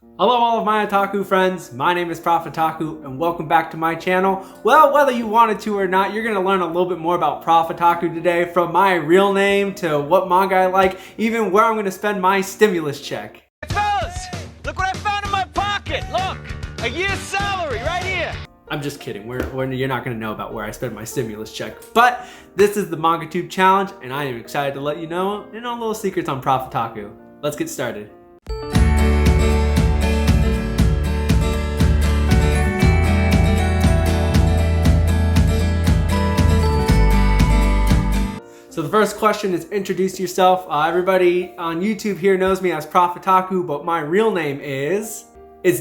Hello all of my otaku friends, my name is Prof Otaku and welcome back to my channel. Well, whether you wanted to or not, you're going to learn a little bit more about Prof Otaku today, from my real name to what manga I like, even where I'm going to spend my stimulus check. Fellas, look what I found in my pocket! Look! A year's salary right here! I'm just kidding, you're not going to know about where I spend my stimulus check. But this is the Mangatube Challenge and I am excited to let you know little secrets on Prof Otaku. Let's get started. So the first question is introduce yourself. Everybody on YouTube here knows me as Prof Otaku, but my real name is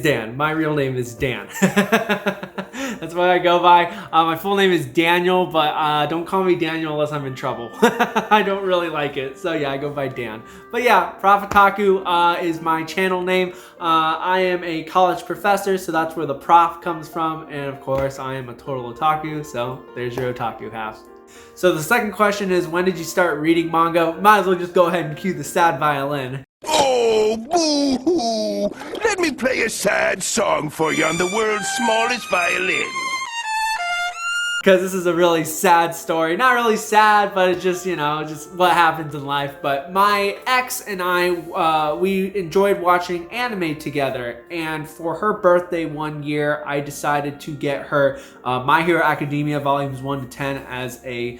Dan. My real name is Dan. That's what I go by. My full name is Daniel, but don't call me Daniel unless I'm in trouble. I don't really like it. So yeah, I go by Dan. But yeah, Prof Otaku is my channel name. I am a college professor, so that's where the prof comes from. And of course, I am a total otaku, so there's your otaku half. So the second question is, when did you start reading manga? Might as well just go ahead and cue the sad violin. Oh, boo-hoo! Let me play a sad song for you on the world's smallest violin. Because this is a really sad story. Not really sad, but it's just, just what happens in life. But my ex and I, we enjoyed watching anime together. And for her birthday one year, I decided to get her My Hero Academia Volumes 1 to 10 as a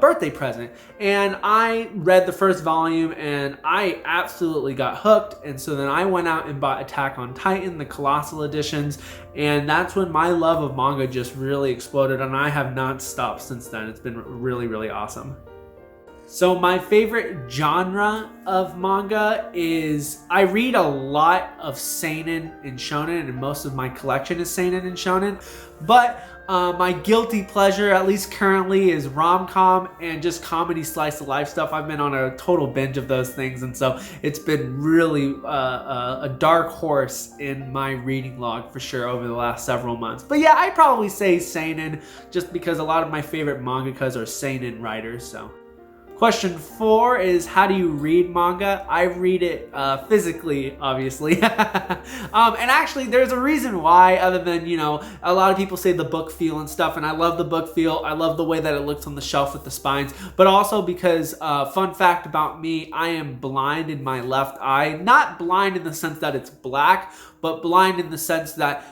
birthday present. And I read the first volume and I absolutely got hooked. And so then I went out and bought Attack on Titan, the Colossal editions. And that's when my love of manga just really exploded, and I have not stopped since then. It's been really, really awesome. So my favorite genre of manga is, I read a lot of seinen and shonen, and most of my collection is seinen and shonen. But my guilty pleasure, at least currently, is rom-com and just comedy slice of life stuff. I've been on a total binge of those things, and so it's been really a dark horse in my reading log for sure over the last several months. But yeah, I'd probably say seinen, just because a lot of my favorite mangakas are seinen writers, so. Question 4 is, how do you read manga? I read it physically, obviously. And actually, there's a reason why, other than, a lot of people say the book feel and stuff, and I love the book feel. I love the way that it looks on the shelf with the spines, but also because, fun fact about me, I am blind in my left eye. Not blind in the sense that it's black, but blind in the sense that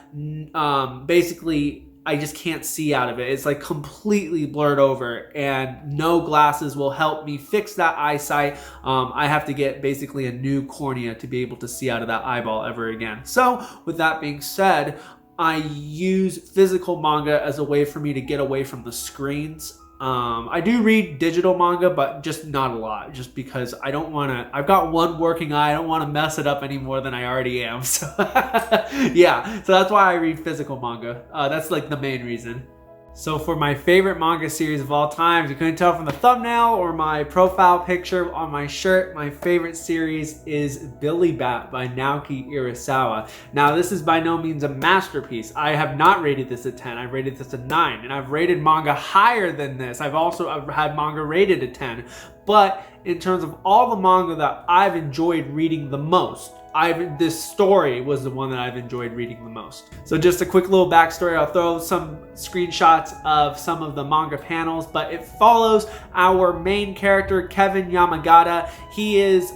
basically I just can't see out of it. It's like completely blurred over, and no glasses will help me fix that eyesight. I have to get basically a new cornea to be able to see out of that eyeball ever again. So with that being said, I use physical manga as a way for me to get away from the screens. I do read digital manga, but just not a lot, just because I don't want to, I've got one working eye, I don't want to mess it up any more than I already am, so yeah, so that's why I read physical manga. That's like the main reason. So for my favorite manga series of all time, if you couldn't tell from the thumbnail or my profile picture on my shirt, my favorite series is Billy Bat by Naoki Urasawa. Now, this is by no means a masterpiece. I have not rated this a 10. I've rated this a 9, and I've rated manga higher than this. I've had manga rated a 10. But in terms of all the manga that I've enjoyed reading the most, this story was the one that I've enjoyed reading the most. So just a quick little backstory. I'll throw some screenshots of some of the manga panels, but it follows our main character, Kevin Yamagata. He is,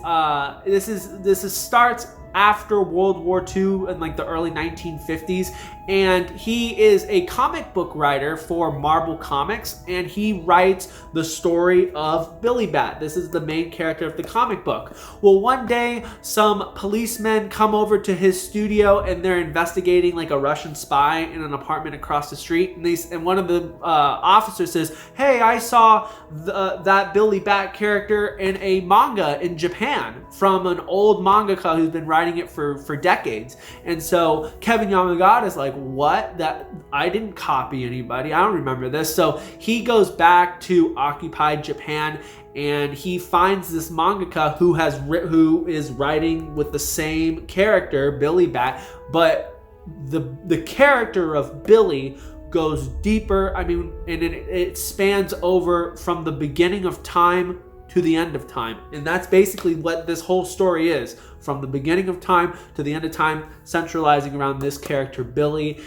this starts after World War II in like the early 1950s, and he is a comic book writer for Marvel Comics, and he writes the story of Billy Bat. This is the main character of the comic book. Well, one day some policemen come over to his studio and they're investigating like a Russian spy in an apartment across the street, and one of the officers says, "Hey, I saw that Billy Bat character in a manga in Japan from an old mangaka who's been writing it for decades." And so Kevin Yamagata is like, "What? That I didn't copy anybody. I don't remember this." So he goes back to occupied Japan and he finds this mangaka who is writing with the same character, Billy Bat, but the character of Billy goes deeper. I mean, and it spans over from the beginning of time to the end of time. And that's basically what this whole story is, from the beginning of time to the end of time, centralizing around this character Billy,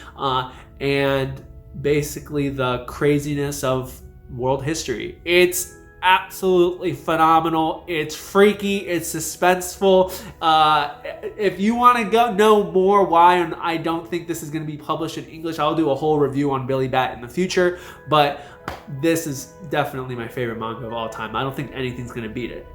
and basically the craziness of world history. It's absolutely phenomenal. It's freaky, it's suspenseful. If you want to know more why and I don't think this is going to be published in English, I'll do a whole review on Billy Bat in the future, but this is definitely my favorite manga of all time. I don't think anything's going to beat it.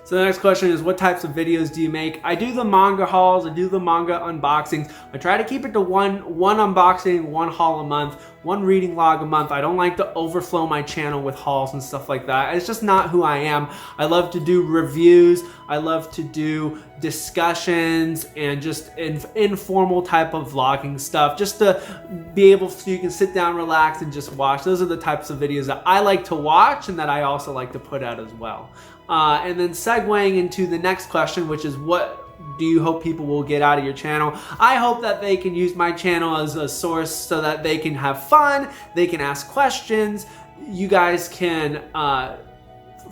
So the next question is, what types of videos do you make? I do the manga hauls, I do the manga unboxings. I try to keep it to one unboxing, one haul a month, one reading log a month. I don't like to overflow my channel with hauls and stuff like that. It's just not who I am. I love to do reviews. I love to do discussions and just informal type of vlogging stuff, just to be able so you can sit down, relax, and just watch. Those are the types of videos that I like to watch and that I also like to put out as well. And then segueing into the next question, which is, what do you hope people will get out of your channel? I hope that they can use my channel as a source so that they can have fun, they can ask questions, you guys can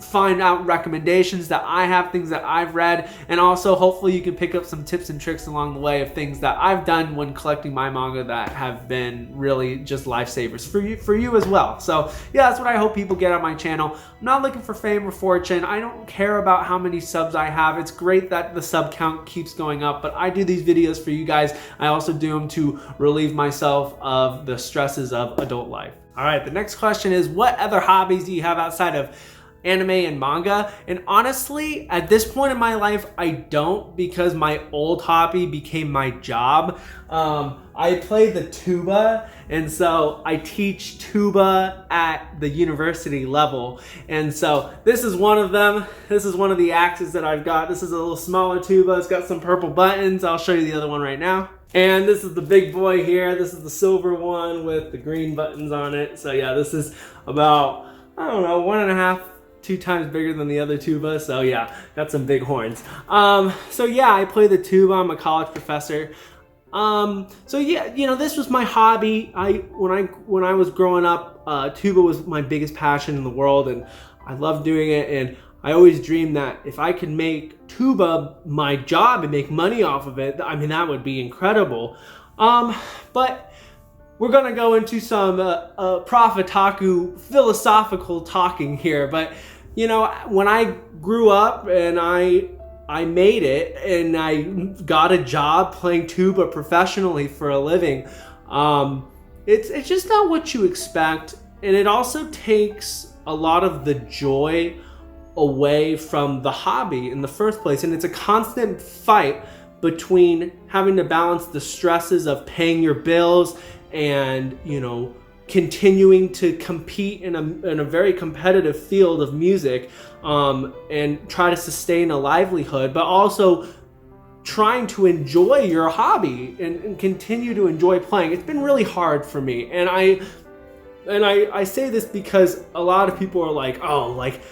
find out recommendations that I have, things that I've read, and also hopefully you can pick up some tips and tricks along the way of things that I've done when collecting my manga that have been really just lifesavers for you as well. So yeah, that's what I hope people get on my channel. I'm not looking for fame or fortune. I don't care about how many subs I have. It's great that the sub count keeps going up, but I do these videos for you guys. I also do them to relieve myself of the stresses of adult life. All right, the next question is, what other hobbies do you have outside of anime and manga? And honestly, at this point in my life, I don't, because my old hobby became my job. I play the tuba, and so I teach tuba at the university level. And so this is one of them. This is one of the axes that I've got. This is a little smaller tuba. It's got some purple buttons. I'll show you the other one right now. And this is the big boy here. This is the silver one with the green buttons on it. So yeah, this is about, I don't know, 1.5, 2 times bigger than the other tuba. So yeah, got some big horns. So yeah, I play the tuba. I'm a college professor. So yeah, you know, this was my hobby. When I was growing up, tuba was my biggest passion in the world, and I loved doing it. And I always dreamed that if I could make tuba my job and make money off of it, I mean, that would be incredible. But we're gonna go into some Profitaku philosophical talking here. But you know, when I grew up and I made it and I got a job playing tuba professionally for a living, it's just not what you expect, and it also takes a lot of the joy away from the hobby in the first place. And it's a constant fight between having to balance the stresses of paying your bills and, you know, continuing to compete in a very competitive field of music, and try to sustain a livelihood, but also trying to enjoy your hobby and continue to enjoy playing. It's been really hard for me, and I say this because a lot of people are like, oh, like,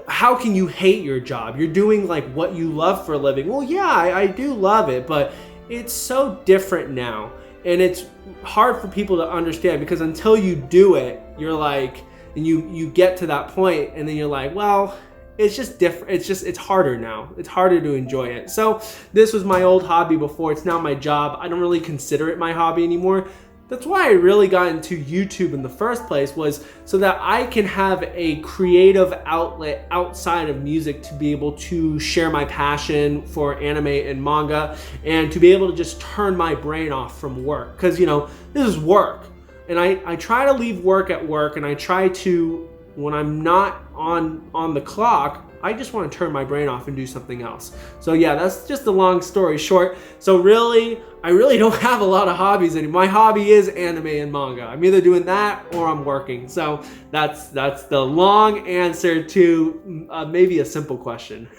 how can you hate your job? You're doing like what you love for a living. Well, yeah, I do love it, but it's so different now. And it's hard for people to understand, because until you do it, you're like, and you get to that point, and then you're like, well, it's just different. It's harder now. It's harder to enjoy it. So this was my old hobby before. It's now my job. I don't really consider it my hobby anymore. That's why I really got into YouTube in the first place, was so that I can have a creative outlet outside of music to be able to share my passion for anime and manga, and to be able to just turn my brain off from work. Because, you know, this is work. And I try to leave work at work, and I try to, when I'm not on the clock, I just want to turn my brain off and do something else. So yeah, that's just a long story short. So really, I really don't have a lot of hobbies anymore. My hobby is anime and manga. I'm either doing that or I'm working. So that's the long answer to maybe a simple question.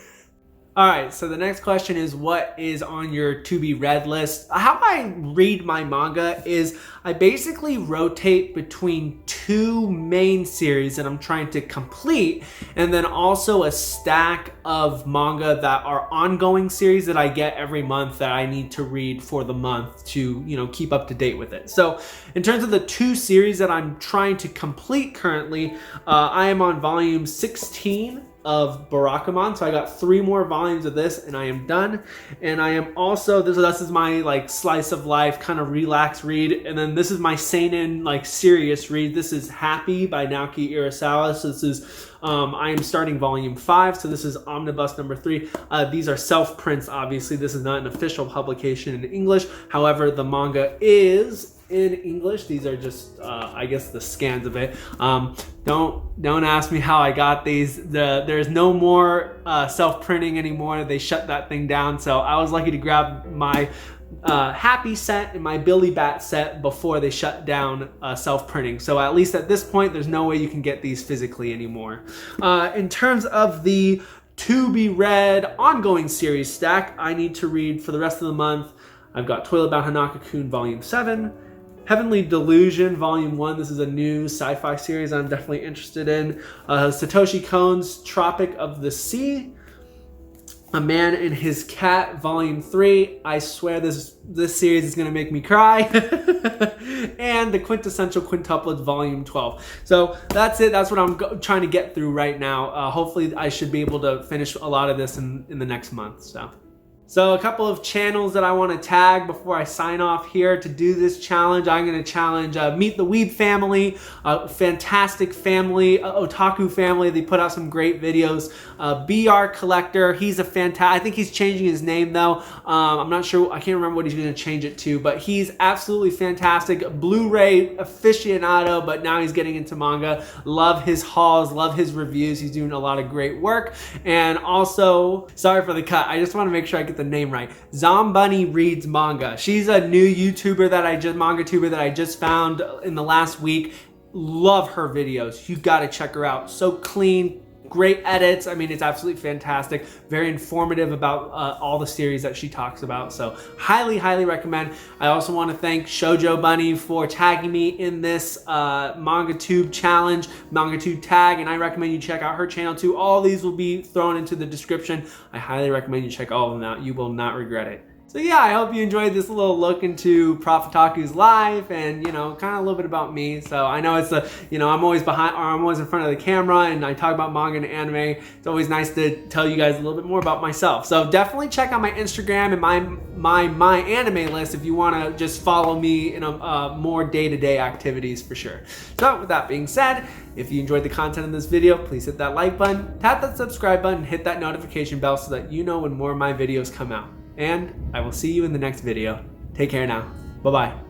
All right, so the next question is, what is on your to be read list? How I read my manga is I basically rotate between 2 main series that I'm trying to complete, and then also a stack of manga that are ongoing series that I get every month that I need to read for the month to, you know, keep up to date with it. So in terms of the 2 series that I'm trying to complete currently, I am on volume 16 of Barakamon. So I got 3 more volumes of this and I am done. And I am also, this is my like slice of life kind of relax read. And then this is my seinen like serious read. This is Happy by Naoki Urasawa. So this is, I am starting volume 5. So this is omnibus number 3. These are self-prints, obviously. This is not an official publication in English. However, the manga is in English. These are just I guess the scans of it. Don't ask me how I got these. There's no more self-printing anymore. They shut that thing down, so I was lucky to grab my Happy set and my Billy Bat set before they shut down self-printing. So at least at this point there's no way you can get these physically anymore. In terms of the to be read ongoing series stack, I need to read for the rest of the month. I've got Toilet Bound Hanaka-kun Volume 7, Heavenly Delusion Volume 1. This is a new sci-fi series I'm definitely interested in. Satoshi Kon's Tropic of the Sea, A Man and His Cat Volume 3. I swear this series is going to make me cry. And the Quintessential Quintuplets Volume 12. So that's it. That's what I'm trying to get through right now. Hopefully I should be able to finish a lot of this in the next month. So a couple of channels that I want to tag before I sign off here to do this challenge. I'm going to challenge Meet the Weeb family, a fantastic family, otaku family. They put out some great videos. BR Collector, he's a fantastic, I think he's changing his name though. I'm not sure, I can't remember what he's going to change it to, but he's absolutely fantastic. Blu-ray aficionado, but now he's getting into manga. Love his hauls, love his reviews. He's doing a lot of great work. And also, sorry for the cut, I just want to make sure I get the name right. Zombunny Reads Manga. She's a new YouTuber Mangatuber that I just found in the last week. Love her videos. You got to check her out. So clean, great edits. I mean, it's absolutely fantastic. Very informative about all the series that she talks about. So highly, highly recommend. I also want to thank Shoujo Bunny for tagging me in this Mangatube challenge, Mangatube Tag, and I recommend you check out her channel too. All these will be thrown into the description. I highly recommend you check all of them out. You will not regret it. So yeah, I hope you enjoyed this little look into Prof Otaku's life and, you know, kind of a little bit about me. So I know it's I'm always I'm always in front of the camera and I talk about manga and anime. It's always nice to tell you guys a little bit more about myself. So definitely check out my Instagram and my anime list if you want to just follow me in more day-to-day activities for sure. So with that being said, if you enjoyed the content in this video, please hit that like button, tap that subscribe button, hit that notification bell so that you know when more of my videos come out. And I will see you in the next video. Take care now. Bye-bye.